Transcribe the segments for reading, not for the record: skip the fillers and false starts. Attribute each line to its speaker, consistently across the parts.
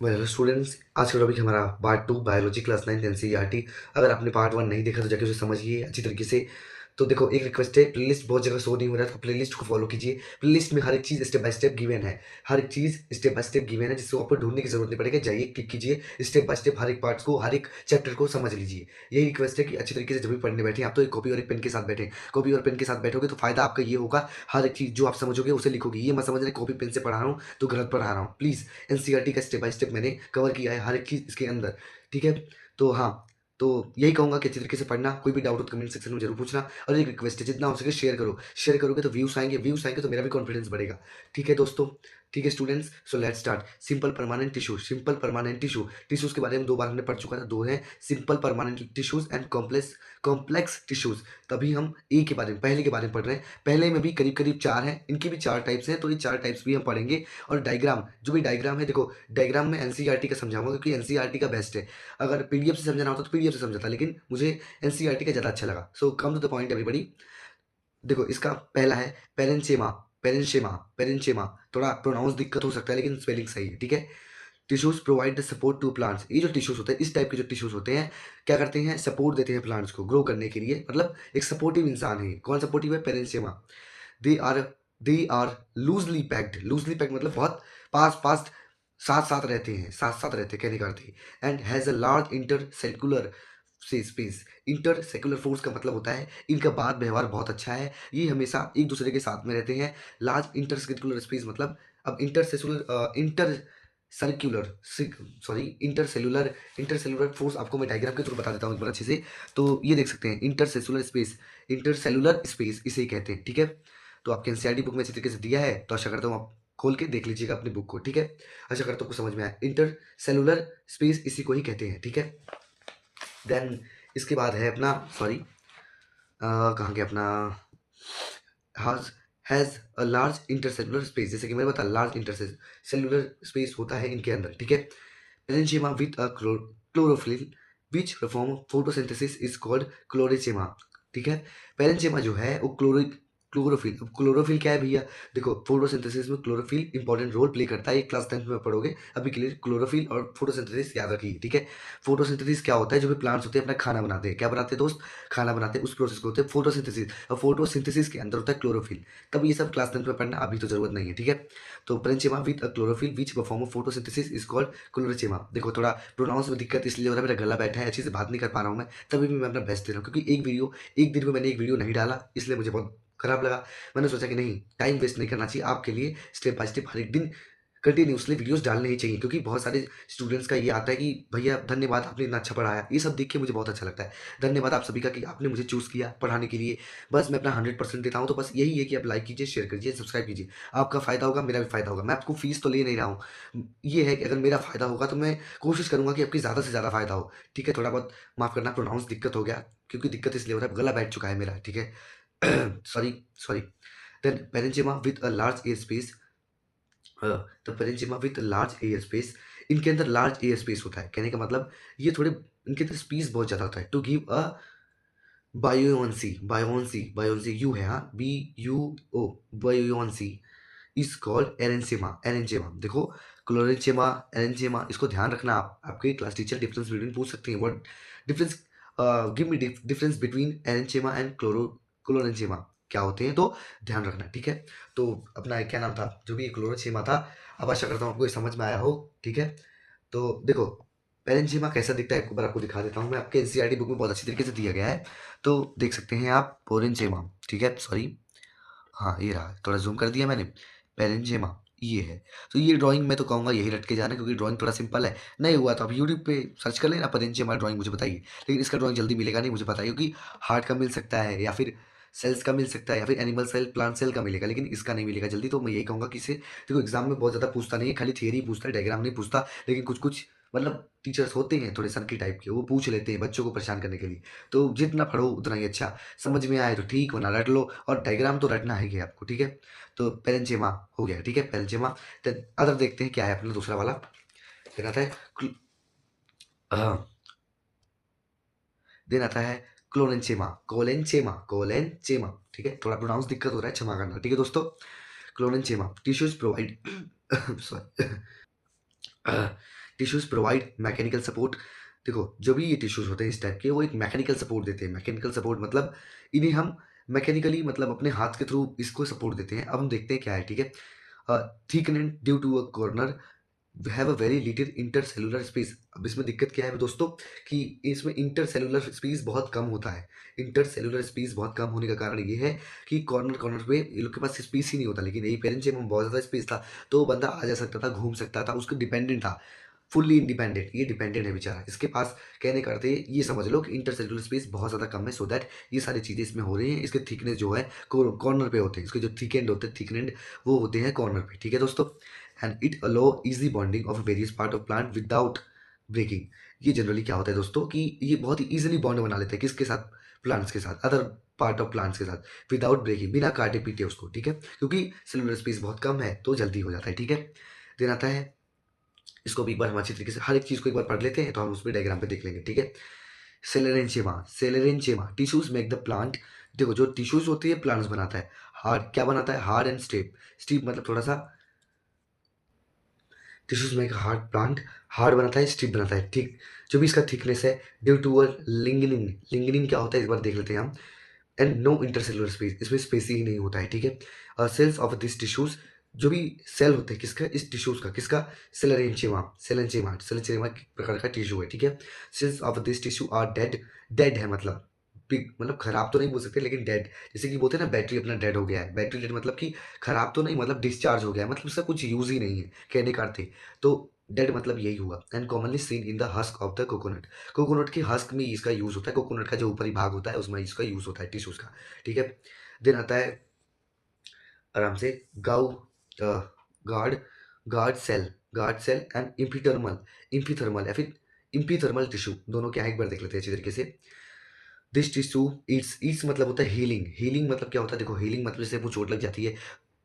Speaker 1: Well students, आज का topic हमारा पार्ट 2 बायोलॉजी क्लास 9 एनसीईआरटी। अगर आपने पार्ट 1 नहीं देखा तो जाके उसे समझिए अच्छी तरीके से। तो देखो, एक रिक्वेस्ट है, प्लेलिस्ट बहुत जगह शो नहीं हो रहा है तो प्लेलिस्ट को फॉलो कीजिए। प्लेलिस्ट में हर एक चीज़ स्टेप बाय स्टेप गिवन है। हर एक चीज़ स्टेप बाय स्टेप गिवन है, जिसको आपको ढूंढने की जरूरत नहीं पड़ेगी। जाइए, क्लिक कीजिए, स्टेप बाय स्टेप हर एक पार्ट्स को, हर एक चैप्टर को समझ लीजिए। यही रिक्वेस्ट है कि अच्छी तरीके से जब भी पढ़ने बैठे आप तो एक कॉपी और एक पेन के साथ बैठे। कॉपी और पेन के साथ बैठोगे तो फायदा आपका ये होगा, हर एक चीज़ जो आप समझोगे उसे लिखोगे। ये मत समझना कॉपी पेन से पढ़ा रहा हूँ तो गलत पढ़ा रहा हूँ। प्लीज़, एनसीईआरटी का स्टेप बाय स्टेप मैंने कवर किया है, हर एक चीज़ इसके अंदर। ठीक है? तो हाँ, तो यही कहूँगा कि अच्छी तरीके से पढ़ना। कोई भी डाउट हो तो कमेंट सेक्शन में ज़रूर पूछना। और एक रिक्वेस्ट है, जितना हो सके शेयर करो। शेयर करोगे तो व्यूज़ आएँगे तो मेरा भी कॉन्फिडेंस बढ़ेगा। ठीक है दोस्तों? ठीक है students, so let's start. Simple permanent tissues के बारे में 2 बार हमने पढ़ चुका था। 2 हैं, simple permanent tissues and complex tissues. तभी हम ए के बारे में, पहले के बारे में पढ़ रहे हैं। पहले में भी करीब-करीब 4 हैं, इनकी भी 4 टाइप्स हैं, तो ये 4 टाइप्स भी हम पढ़ेंगे। और डायग्राम, जो भी डायग्राम है, देखो डायग्राम में एनसीईआरटी का समझाऊँगा क्योंकि एनसीईआरटी का बेस्ट है। अगर पीडीएफ से समझाना होता तो पीडीएफ से समझाता, लेकिन मुझे एनसीईआरटी का ज़्यादा अच्छा लगा। So come to the point everybody. देखो, इसका पहला है पेरेंचेमा। पेरेंचेमा थोड़ा प्रोनाउंस दिक्कत हो सकता है लेकिन स्पेलिंग सही है। ठीक है? Tissues provide the support to plants. ये जो टिश्यूज होते हैं, इस टाइप के जो टिश्यूज होते हैं, क्या करते हैं, सपोर्ट देते हैं प्लांट्स को ग्रो करने के लिए। मतलब एक सपोर्टिव इंसान है। कौन सपोर्टिव है? Parenchyma. They are they are loosely packed मतलब बहुत पास पास, साथ साथ रहते हैं, कहने का अर्थ है। And has a large intercellular space. Intercellular force का मतलब होता है इनका बात व्यवहार बहुत अच्छा है। ये हमेशा एक दूसरे के साथ में रहते हैं। लार्ज इंटरसेक्युलर स्पेस मतलब, अब इंटरसेल्युलर फोर्स आपको मैं डायग्राम के थ्रू बता देता हूँ एक बार अच्छे से। तो ये देख सकते हैं, इंटरसेलुलर स्पेस इसे ही कहते हैं। ठीक है? तो आपके एनसीईआरटी बुक में अच्छी तरीके से दिया है, तो आशा करता हूँ आप खोल के देख लीजिएगा अपनी बुक को। ठीक है? आशा करता हूँ आपको समझ में आया। इंटरसेलुलर स्पेस इसी को ही कहते हैं। ठीक है? देन इसके बाद है अपना, सॉरी, कहाँ गया अपना, has has a large intercellular space. जैसे कि मैंने बताया, लार्ज इंटरसेलुलर स्पेस होता है इनके अंदर। ठीक है? Parenchyma with a chlorophyll which perform photosynthesis is called chlorenchyma. ठीक है? पेरेंचीमा जो है वो क्लोरोफिल। अब क्लोरोफिल क्या है भैया? देखो, फोटोसिंथेसिस में क्लोरोफिल इंपॉर्टेंट रोल प्ले करता है। ये क्लास 10th में पढ़ोगे। अभी के लिए क्लोरोफिल और फोटोसिंथेसिस याद रखिए। ठीक है? फोटोसिंथेसिस क्या होता है? जो भी प्लांट्स होते हैं अपना खाना बनाते हैं। क्या बनाते हैं दोस्त? खाना बनाते हैं। उस प्रोसेस को होते हैं फोटोसिंथेसिस। और फोटोसिंथेसिस के अंदर होता है क्लोरोफिल। तब ये सब क्लास 10th में पढ़ना, अभी तो जरूरत नहीं है। ठीक है? तो parenchyma with a chlorophyll which perform photosynthesis is called chlorenchyma. देखो, थोड़ा प्रोनाउंस में दिक्कत इसलिए हो रहा है, मेरा गला बैठा है, अच्छे से बात नहीं कर पा रहा हूँ मैं, तभी भी मैं अपना बेस्ट दे रहा हूँ। क्योंकि एक दिन में मैंने एक वीडियो नहीं डाला, इसलिए मुझे बहुत खराब लगा। मैंने सोचा कि नहीं, टाइम वेस्ट नहीं करना चाहिए आपके लिए। स्टेप बाय स्टेप हर एक दिन कंटिन्यूअसली वीडियोस डालने ही चाहिए। क्योंकि बहुत सारे स्टूडेंट्स का ये आता है कि भैया धन्यवाद, आपने इतना अच्छा पढ़ाया। ये सब देख के मुझे बहुत अच्छा लगता है। धन्यवाद आप सभी का कि आपने मुझे चूज़ किया पढ़ाने के लिए। बस मैं अपना 100% देता हूँ। तो बस यही है कि आप लाइक कीजिए, शेयर कीजिए, सब्सक्राइब कीजिए। आपका फ़ायदा होगा, मेरा भी फ़ायदा होगा। मैं आपको फ़ीस तो ले नहीं रहा हूँ। ये है कि अगर मेरा फ़ायदा होगा तो मैं कोशिश करूँगा कि आपकी ज़्यादा से ज़्यादा फ़ायदा हो। ठीक है? थोड़ा बहुत माफ़ करना, प्रोनाउंस दिक्कत हो गया, क्योंकि दिक्कत इसलिए हो रहा है, गला बैठ चुका है मेरा। ठीक है? Sorry, sorry. Then parenchyma with a large air space. तो parenchyma with large air space, इनके अंदर लार्ज एयर स्पेस होता है। कहने का मतलब, ये थोड़े, इनके अंदर स्पेस बहुत ज़्यादा होता है to give a buoyancy you है, हाँ, BUO, buoyancy is called aerenchyma. देखो, क्लोरेंचेमा, एरेंचेमा, इसको ध्यान रखना। आप, आपके क्लास टीचर डिफरेंस बिटवीन पूछ सकते हैं। What difference, give me difference between aerenchyma and chlorenchyma, क्या होते हैं, तो ध्यान रखना। ठीक है? तो अपना क्या नाम था, जो भी क्लोरेंचेमा था। अब आशा करता हूँ आपको ये समझ में आया हो। ठीक है? तो देखो, पेरेंचीमा कैसा दिखता है एक बार आपको दिखा देता हूँ मैं। आपके एनसीईआरटी बुक में बहुत अच्छी तरीके से दिया गया है, तो देख सकते हैं आप। पोरेंचेमा, ठीक है, सॉरी, हाँ ये रहा, थोड़ा जूम कर दिया मैंने। पेरेंचेमा ये है। तो ये ड्राइंग मैं तो कहूँगा यही रट के जाना, क्योंकि ड्राइंग थोड़ा सिंपल है। नहीं हुआ तो आप यूट्यूब पे सर्च कर लेना पेरेंचेमा ड्राइंग, मुझे बताइए। लेकिन इसका ड्राइंग जल्दी मिलेगा नहीं, मुझे पता है, क्योंकि हार्ट का मिल सकता है, या फिर सेल्स का मिल सकता है, या फिर एनिमल सेल, प्लांट सेल का मिलेगा, लेकिन इसका नहीं मिलेगा जल्दी। तो मैं यही कहूँगा कि इसे, देखो एग्जाम में बहुत ज़्यादा पूछता नहीं है, खाली थियरी पूछता है, डायग्राम नहीं पूछता। लेकिन कुछ कुछ मतलब टीचर्स होते हैं थोड़े सनकी टाइप के, वो पूछ लेते हैं बच्चों को परेशान करने के लिए। तो जितना पढ़ो उतना ही अच्छा। समझ में आए तो ठीक, वरना रट लो। और डायग्राम तो रटना है ही आपको। ठीक है? तो पेरेंचेमा हो गया। ठीक है? पेरेंचेमा। देन अदर देखते हैं क्या है अपना दूसरा वाला। देन आता है देन आता है कोलेंचेमा। ठीक है? थोड़ा प्रोनाउंस दिक्कत हो रहा है, क्षमा करना। ठीक है दोस्तों? Chlorenchyma tissues provide sorry tissues provide mechanical support. देखो जो भी ये टिश्यूज होते हैं इस टाइप के, वो एक मैकेनिकल सपोर्ट देते हैं। मैकेनिकल सपोर्ट मतलब इन्हें हम मैकेनिकली मतलब अपने हाथ के थ्रू इसको सपोर्ट देते हैं। अब हम देखते हैं क्या है, ठीक है। Thickness due to a corner have a very little intercellular space. अब इसमें दिक्कत क्या है दोस्तों, कि इसमें इंटरसेलुलर स्पेस बहुत कम होता है। इंटरसेलुलर स्पेस बहुत कम होने का कारण ये है कि कॉर्नर कॉर्नर पे ये लोग के पास स्पेस ही नहीं होता। लेकिन यही पेरेंट्स में बहुत ज़्यादा स्पेस था, तो वो बंदा आ जा सकता था, घूम सकता था, उसको डिपेंडेंट था, फुल्ली इंडिपेंडेंट। ये डिपेंडेंट है बेचारा, इसके पास कहने का अर्थ है ये समझ लो कि इंटरसेलुलर स्पेस बहुत ज़्यादा कम है, सो दैट ये सारी चीज़ें इसमें हो रही हैं। इसके थिकनेस जो है कॉर्नर पे होते हैं, इसके जो थिक एंड होते हैं, थिक एंड वो होते हैं कॉर्नर पे, ठीक है दोस्तों। And it allow easy bonding of various part of plant without breaking. ये जनरली क्या होता है दोस्तों, कि ये बहुत ही ईजिली बॉन्ड बना लेते हैं, किसके साथ, प्लांट्स के साथ, अदर पार्ट ऑफ प्लांट्स के साथ, विदाउट ब्रेकिंग, बिना काटे पीटे उसको, ठीक है। क्योंकि सेलुलर स्पेस बहुत कम है तो जल्दी हो जाता है, ठीक है। देन आता है, इसको भी एक बार हम अच्छी तरीके से हर एक चीज़ को एक बार पढ़ लेते हैं, तो हम उसमें डायग्राम पे देख लेंगे, ठीक है। सेलेरेंचेमा, सेलेरेंचेमा टिश्यूज मेक द प्लांट। देखो जो टिश्यूज होती है प्लांट्स बनाता है, हार्ड क्या बनाता है, हार्ड एंड स्टेप। स्टीप मतलब थोड़ा सा, tissues make hard plant, hard बनाता है, स्टिफ बनाता है, ठीक। जो भी इसका थिकनेस है, ड्यू टू अ लिंगनिन। लिंगनिन क्या होता है, एक बार देख लेते हैं हम। एंड नो इंटरसेलुलर स्पेस, इसमें स्पेस ही नहीं होता है, ठीक है। सेल्स ऑफ दिस टिश्यूज, जो भी सेल होते हैं किसका, इस टिश्यूज का, किसका, सेलेरेंचेमा, सेलेंचेमा, सेलेंचेमा प्रकार का टिश्यू है, ठीक है। Cells of this tissue are dead. Dead है मतलब मतलब खराब तो नहीं बोल सकते, लेकिन डेड, जैसे कि बोलते हैं ना बैटरी अपना डेड हो गया है। बैटरी डेड मतलब कि खराब तो नहीं, मतलब डिस्चार्ज हो गया है, मतलब उसका कुछ यूज ही नहीं है, कहने का अर्थ है। तो डेड मतलब यही हुआ। And commonly seen in the husk of the coconut. Coconut के हस्क में इसका यूज होता है, कोकोनट का जो ऊपरी भाग होता है उसमें इसका यूज होता है, टिश्यूज का, ठीक है। देन आता है आराम से, गाउ guard, guard cell, guard cell and epidermal, epidermal या फिर इम्फीथर्मल टिश्यू, दोनों क्या है एक बार देख लेते हैं अच्छी तरीके से। दिस टिश्यू ईट्स, ईट्स मतलब होता है हीलिंग। हीलिंग मतलब क्या होता है, देखो हीलिंग मतलब जैसे आपको चोट लग जाती है,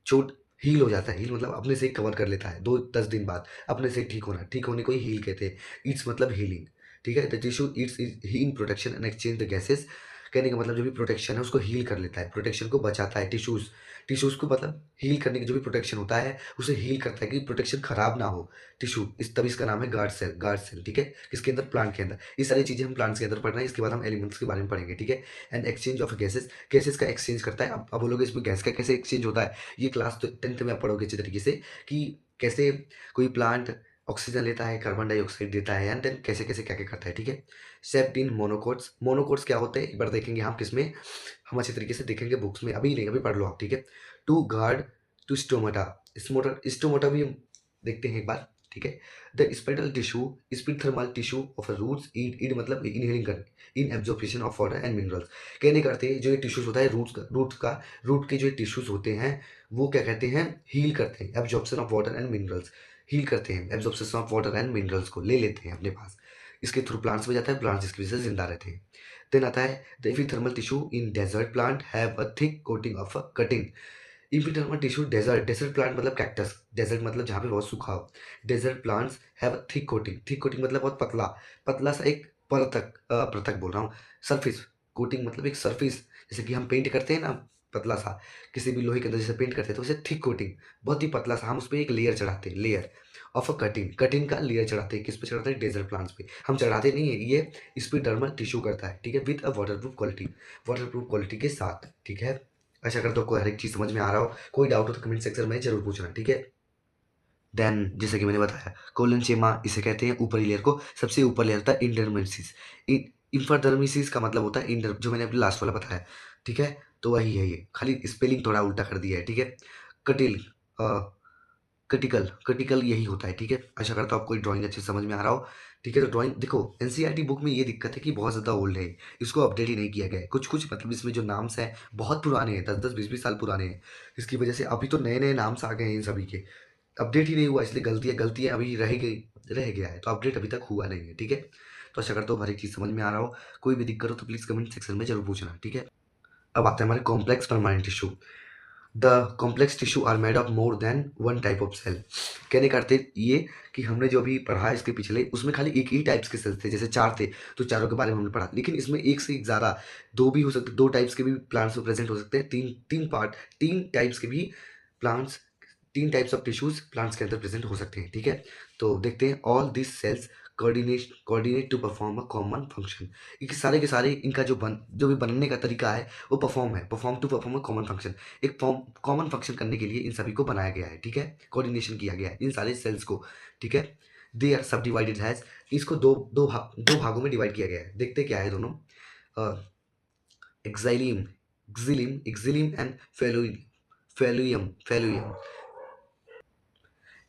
Speaker 1: चोट हील हो जाता है। हील मतलब अपने से ही कवर कर लेता है, 2-10 दिन बाद अपने से ठीक होना, ठीक होने को ही हील कहते हैं। ईट्स मतलब हीलिंग, ठीक है। The tissue Yeats in protection and exchange the gases. कहने का मतलब जो भी प्रोटेक्शन है उसको हील कर लेता है, प्रोटेक्शन को बचाता है। टिश्यूज, टिश्यूज को मतलब हील करने की जो भी प्रोटेक्शन होता है उसे हील करता है कि प्रोटेक्शन खराब ना हो टिश्यू, इस तभी इसका नाम है गार्ड सेल, गार्ड सेल, ठीक है। किसके अंदर, प्लांट के अंदर। ये सारी चीजें हम प्लांट्स के अंदर पढ़ रहे हैं, इसके बाद हम एलिमेंट्स के बारे में पढ़ेंगे, ठीक है। And exchange of gases, gases का एक्सचेंज करता है। अब बोलोगे इसमें गैस का कैसे एक्सचेंज होता है, ये क्लास 10th में आप पढ़ोगे अच्छे तरीके से, कि कैसे कोई प्लांट ऑक्सीजन लेता है, कार्बन डाइऑक्साइड देता है, एंड देन कैसे कैसे क्या क्या करता है, ठीक है। सेप्ट इन मोनोकोट्स, मोनोकोट्स क्या होते हैं एक बार देखेंगे हम, किसमें, हम अच्छे तरीके से देखेंगे बुक्स में, अभी नहीं, अभी पढ़ लो आप, ठीक है। Two guard, two stomata, stomata, stomata भी हम देखते हैं एक बार, ठीक है। द स्पेटल tissue, epidermal tissue of roots, aid, aid मतलब इनहेलिंग करने, in absorption of water and minerals. कहने करते हैं जो ये टिश्यूज होता है रूट्स का, रूट के जो टिश्यूज होते हैं वो क्या कहते हैं, हील करते हैं, absorption of water and minerals, heal करते हैं, absorption of water and minerals को ले लेते हैं अपने पास, इसके थ्रू प्लांट्स में जाता है, प्लांट्स इसकी वजह से जिंदा रहते हैं। देन आता है, the epidermal tissue in desert plant have a thick coating of a cutting. Epidermal tissue, desert, desert plant मतलब कैक्टस, डेजर्ट मतलब जहाँ पे बहुत सूखा हो। Desert plants have a thick coating, thick coating मतलब बहुत पतला, पतला सा एक परतक, परतक बोल रहा हूँ, सरफेस। कोटिंग मतलब एक सरफेस, जैसे कि हम पेंट करते हैं ना, पतला सा, किसी भी लोहे के अंदर जैसे पेंट करते हैं तो उसे थिक कोटिंग, बहुत ही पतला सा, हम उस पर एक लेयर चढ़ाते हैं, layer of a cutting, cutting का लेयर चढ़ाते हैं, किस पे चढ़ाते हैं, डेजर्ट प्लांट्स पे। हम चढ़ाते नहीं है, ये एपिडर्मल टिश्यू करता है, ठीक है, with a waterproof quality, waterproof quality के साथ, ठीक है। आशा करता हूँ आपको हर एक चीज़ समझ में आ रहा हो, कोई डाउट हो तो कमेंट सेक्शन में जरूर पूछना, ठीक है। देन जैसे कि मैंने बताया, कोलेनचेमा इसे कहते हैं ऊपरी लेयर को, सबसे ऊपर लेयर होता है इंडरमिसिस। इंफरडर्मिसिस का मतलब होता है इंडर, जो मैंने अपने लास्ट वाला बताया, ठीक है। तो वही है, ये खाली स्पेलिंग थोड़ा उल्टा कर दिया है, ठीक है। कटिल, क्रिटिकल, क्रिटिकल यही होता है, ठीक है। आशा करता हूँ आपको ड्राइंग अच्छे से समझ में आ रहा हो, ठीक है। तो ड्राइंग देखो, एनसीईआरटी बुक में ये दिक्कत है कि बहुत ज़्यादा ओल्ड है, इसको अपडेट ही नहीं किया गया है। कुछ कुछ मतलब इसमें जो नाम्स हैं बहुत पुराने हैं, 10-10 20-20 साल पुराने हैं। इसकी वजह से अभी तो नए नए नाम्स आ गए हैं इन सभी के, अपडेट ही नहीं हुआ, इसलिए गलतियाँ गलतियाँ अभी रह गई, रह गया है, तो अपडेट अभी तक हुआ नहीं है, ठीक है। तो आशा करता हूँ हर एक चीज़ समझ में आ रहा हो, कोई भी दिक्कत हो तो प्लीज़ कमेंट सेक्शन में जरूर पूछना, ठीक है। अब आते हैं हमारे complex permanent tissue. The complex tissue are made of more than one type of cell. कहने का अर्थ है ये, कि हमने जो अभी पढ़ा है इसके पिछले, उसमें खाली एक ही टाइप्स के सेल्स थे, जैसे 4 थे तो चारों के बारे में हमने पढ़ा, लेकिन इसमें एक से एक ज़्यादा, दो भी हो सकते, 2 टाइप्स के भी प्लांट्स में प्रेजेंट हो सकते हैं, तीन तीन पार्ट, 3 टाइप्स के भी plants 3 types of tissues plants के अंदर प्रेज़ेंट हो सकते हैं, ठीक है? तो देखते हैं all this cells coordinate to perform a common function. ये सारे के सारे इनका जो भी बनने का तरीका है वो परफॉर्म अ कॉमन फंक्शन। एक कॉमन फंक्शन करने के लिए इन सभी को बनाया गया है, ठीक है? कोऑर्डिनेशन किया गया है इन सारे सेल्स को, ठीक है? दे आर सबडिवाइडेड हैज़, इसको दो भागों में डिवाइड किया गया है। देखते क्या है दोनों, uh, xylem xylem and phloem.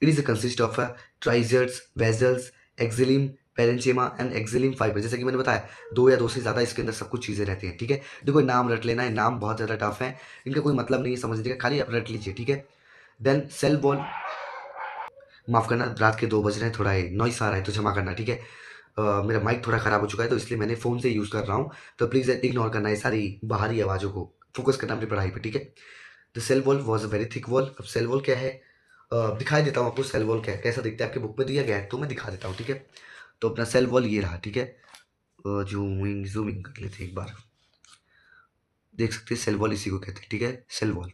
Speaker 1: It is a consist of trizoids, vessels, xylem, parenchyma and xylem fiber. जैसे कि मैंने बताया 2 या 2 से ज़्यादा इसके अंदर सब कुछ चीज़ें रहती हैं, ठीक है? देखो नाम रट लेना है, नाम बहुत ज़्यादा टफ है, इनका कोई मतलब नहीं है समझने का, खाली आप रट लीजिए, ठीक है? देन सेल वॉल, माफ़ करना रात के 2 बज रहे हैं, थोड़ा ये नॉइस आ रहा है तो क्षमा करना, ठीक है? मेरा माइक थोड़ा ख़राब हो चुका है तो इसलिए मैंने फ़ोन से यूज़ कर रहा हूँ, तो प्लीज़ इग्नोर करना ये सारी बाहरी आवाज़ों को, फ़ोकस करना अपनी पढ़ाई पे, ठीक है? The cell wall was a very thick wall. अब सेल वॉल क्या है? दिखाई देता हूँ आपको सेल वॉल क्या है, कैसा दिखता है आपकी बुक में दिया गया है तो मैं दिखा देता हूँ, ठीक है? तो अपना सेल वॉल ये रहा, ठीक है? ज़ूमिंग कर लेते हैं एक बार। देख सकते हैं सेल वॉल इसी को कहते हैं, ठीक है? Cell wall.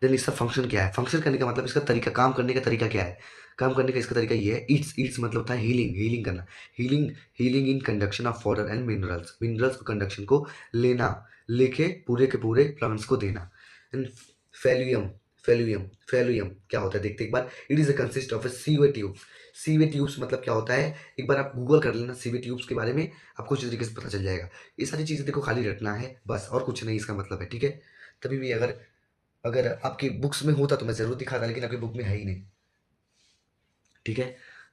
Speaker 1: देन इसका फंक्शन क्या है? फंक्शन करने का मतलब इसका तरीका, काम करने का तरीका क्या है? काम करने का इसका तरीका ये है, ईट्स मतलब होता है हीलिंग करना। Healing healing in conduction of water and minerals. Minerals को कंडक्शन को लेना, लेके पूरे के पूरे प्लांट्स को देना। एंड फेलुयम फेलुयम क्या होता है देखते हैं एक बार। It is a consist of a sieve tube. Sieve tubes मतलब क्या होता है? एक बार आप गूगल कर लेना सीवे ट्यूब्स के बारे में, आपको अच्छी तरीके से पता चल जाएगा। ये सारी चीज़ें देखो खाली रटना है बस, और कुछ नहीं इसका मतलब है, ठीक है? कभी भी अगर अगर आपकी बुक्स में होता तो मैं ज़रूर दिखाता, लेकिन आपकी बुक में है ही नहीं, ठीक है?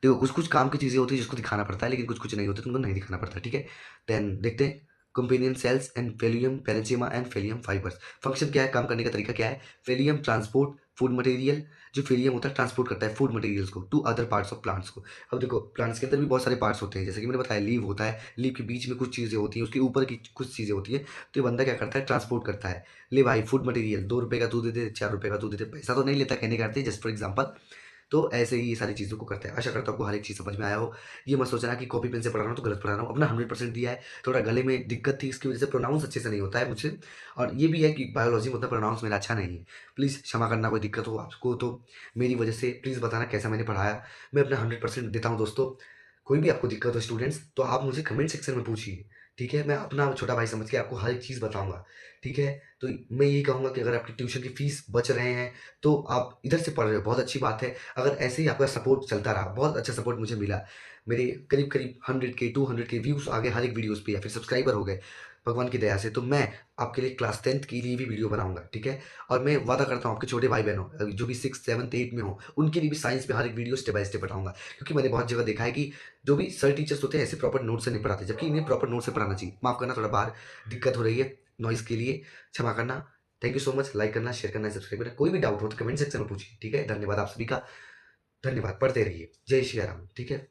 Speaker 1: देखो कुछ-कुछ काम की चीज़ें होती हैं जिसको दिखाना पड़ता है, लेकिन कुछ-कुछ नहीं होती तो उनको नहीं दिखाना पड़ता, ठीक है? देन देखते हैं companion cells and phloem, parenchyma and phloem fibers. Function क्या है, काम करने का तरीका क्या है? फेलियम ट्रांसपोर्ट फूड मटेरियल, जो फेलियम होता है ट्रांसपोर्ट करता है फूड मटेरियल्स को to other parts of plants को। अब देखो प्लांट्स के अंदर भी बहुत सारे पार्ट्स होते हैं, जैसे कि मैंने बताया लीव होता है, लीव के बीच में कुछ चीज़ें होती हैं, उसके ऊपर की कुछ चीज़ें होती हैं, तो ये बंदा क्या करता है ट्रांसपोर्ट करता है। ले भाई फूड मटेरियल ₹2 का तू दे दे, ₹4 का तू दे दे, पैसा तो नहीं लेता कहने का अर्थ है, जस्ट फॉर एग्जांपल। तो ऐसे ही ये सारी चीज़ों को करते हैं। आशा करता हूँ आपको हर एक चीज़ समझ में आया हो। ये मत सोचना कि कॉपी पेन से पढ़ा रहा हूँ तो गलत पढ़ा रहा हूँ। अपना 100% दिया है। थोड़ा गले में दिक्कत थी इसकी वज़ह से प्रोनाउंस अच्छे से नहीं होता है मुझसे, और ये भी है कि बायोलॉजी में उतना प्रोनाउंस मेरा अच्छा नहीं है। प्लीज़ क्षमा करना, कोई दिक्कत हो आपको तो मेरी वज़ह से प्लीज़ बताना कैसा मैंने पढ़ाया। मैं अपना 100% देता हूँ दोस्तों। कोई भी आपको दिक्कत हो स्टूडेंट्स तो आप मुझे कमेंट सेक्शन में पूछिए, ठीक है? मैं अपना छोटा भाई समझ के आपको हर एक चीज़ बताऊँगा, ठीक है? तो मैं यही कहूँगा कि अगर आपकी ट्यूशन की फ़ीस बच रहे हैं तो आप इधर से पढ़ रहे हो, बहुत अच्छी बात है। अगर ऐसे ही आपका सपोर्ट चलता रहा, बहुत अच्छा सपोर्ट मुझे मिला। मेरे करीब-करीब 100 के 200 के व्यूज़ आ गए हर एक वीडियोज़ पे, या फिर सब्सक्राइबर हो गए, भगवान की दया से। तो मैं आपके लिए क्लास 10th के लिए भी वीडियो बनाऊँगा, ठीक है? और मैं वादा करता हूँ आपके छोटे भाई-बहनों जो भी 6th, 7th, 8th में हो, उनके लिए भी साइंस पे हर एक वीडियो स्टेप बाय स्टेप बताऊँगा। क्योंकि मैंने बहुत जगह देखा है कि जो भी सर टीचर्स होते हैं ऐसे प्रॉपर नोट से नहीं पढ़ाते, जबकि इन्हें प्रॉपर नोट से पढ़ाना चाहिए। माफ़ करना थोड़ा बाहर दिक्कत हो रही है, नॉइज़ के लिए क्षमा करना। Thank you so much. Like करना, शेयर करना, सब्सक्राइब करना। कोई भी डाउट हो तो कमेंट सेक्शन में पूछिए, ठीक है? धन्यवाद आप सभी का। धन्यवाद, पढ़ते रहिए। जय श्री राम, ठीक है?